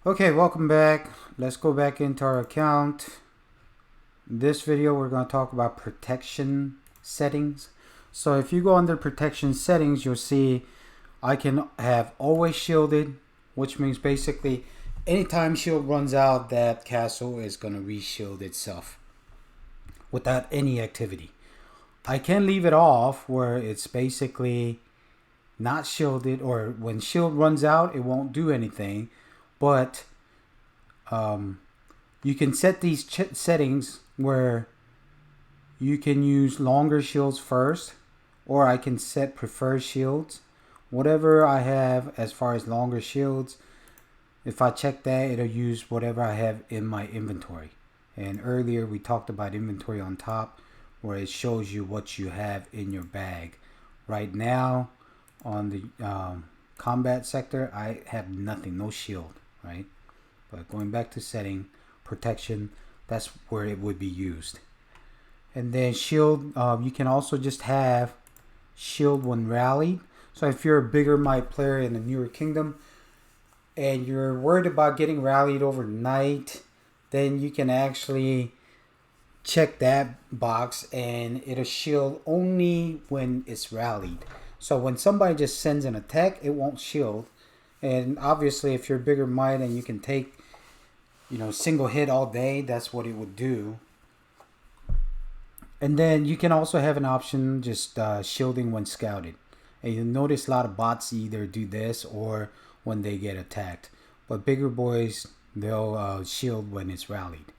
Okay, welcome back. Let's go back into our account. In this video, we're going to talk about protection settings. So if you go under protection settings, you'll see I can have always shielded, which means basically anytime shield runs out, that castle is going to reshield itself without any activity. I can leave it off where it's basically not shielded, or when shield runs out, it won't do anything. But you can set these settings where you can use longer shields first, or I can set preferred shields. Whatever I have as far as longer shields, if I check that, it'll use whatever I have in my inventory. And earlier we talked about inventory on top, where it shows you what you have in your bag. Right now on the combat sector, I have nothing, no shield, right? But going back to setting protection, that's where it would be used. And then shield, you can also just have shield when rallied. So if you're a bigger might player in the newer kingdom and you're worried about getting rallied overnight, then you can actually check that box and it'll shield only when it's rallied. So when somebody just sends an attack, it won't shield. And obviously if you're a bigger might and you can take, single hit all day, that's what it would do. And then you can also have an option just shielding when scouted. And you'll notice a lot of bots either do this or when they get attacked. But bigger boys, they'll shield when it's rallied.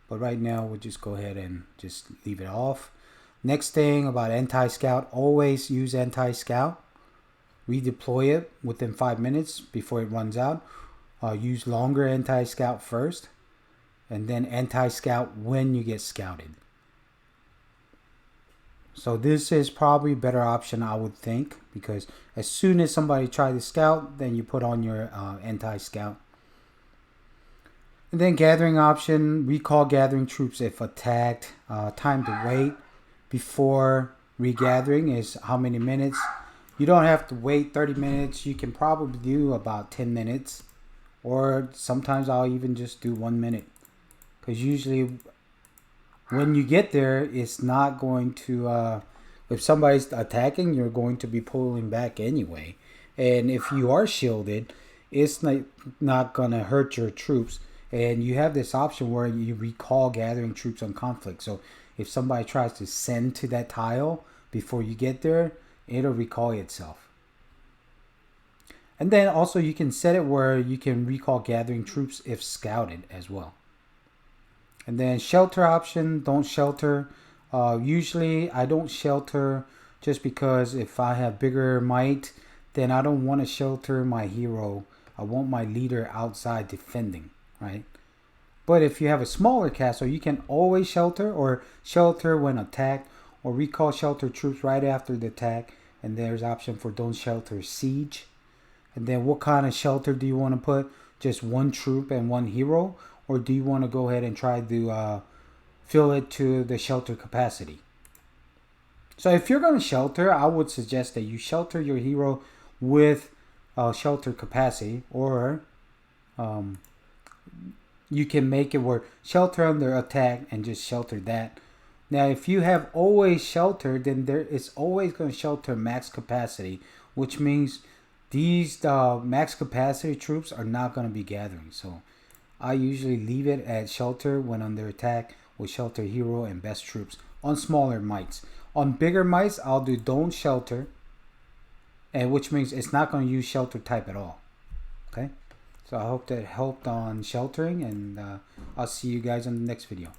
But right now, we'll just go ahead and just leave it off. Next thing about anti-scout, always use anti-scout. Redeploy it within 5 minutes before it runs out. Use longer anti-scout first. And then anti-scout when you get scouted. So this is probably a better option, I would think, because as soon as somebody tries to scout, then you put on your anti-scout. And then gathering option, recall gathering troops if attacked. Time to wait before regathering is how many minutes. You don't have to wait 30 minutes. You can probably do about 10 minutes. Or sometimes I'll even just do 1 minute. Because usually when you get there, it's not going to, if somebody's attacking, you're going to be pulling back anyway. And if you are shielded, it's not going to hurt your troops. And you have this option where you recall gathering troops on conflict. So if somebody tries to send to that tile before you get there, it'll recall itself. And then also you can set it where you can recall gathering troops if scouted as well. And then shelter option, don't shelter. Usually I don't shelter just because if I have bigger might, then I don't want to shelter my hero. I want my leader outside defending, right? But if you have a smaller castle, you can always shelter or shelter when attacked or recall shelter troops right after the attack. And there's option for don't shelter siege. And then what kind of shelter do you want to put? Just one troop and one hero? Or do you want to go ahead and try to fill it to the shelter capacity? So if you're going to shelter, I would suggest that you shelter your hero with shelter capacity. Or you can make it where shelter under attack and just shelter that. Now if you have always shelter, then it's always going to shelter max capacity, which means these max capacity troops are not going to be gathering. So I usually leave it at shelter when under attack with shelter hero and best troops on smaller mites. On bigger mites, I'll do don't shelter, and which means it's not going to use shelter type at all. Okay, so I hope that helped on sheltering, and I'll see you guys on the next video.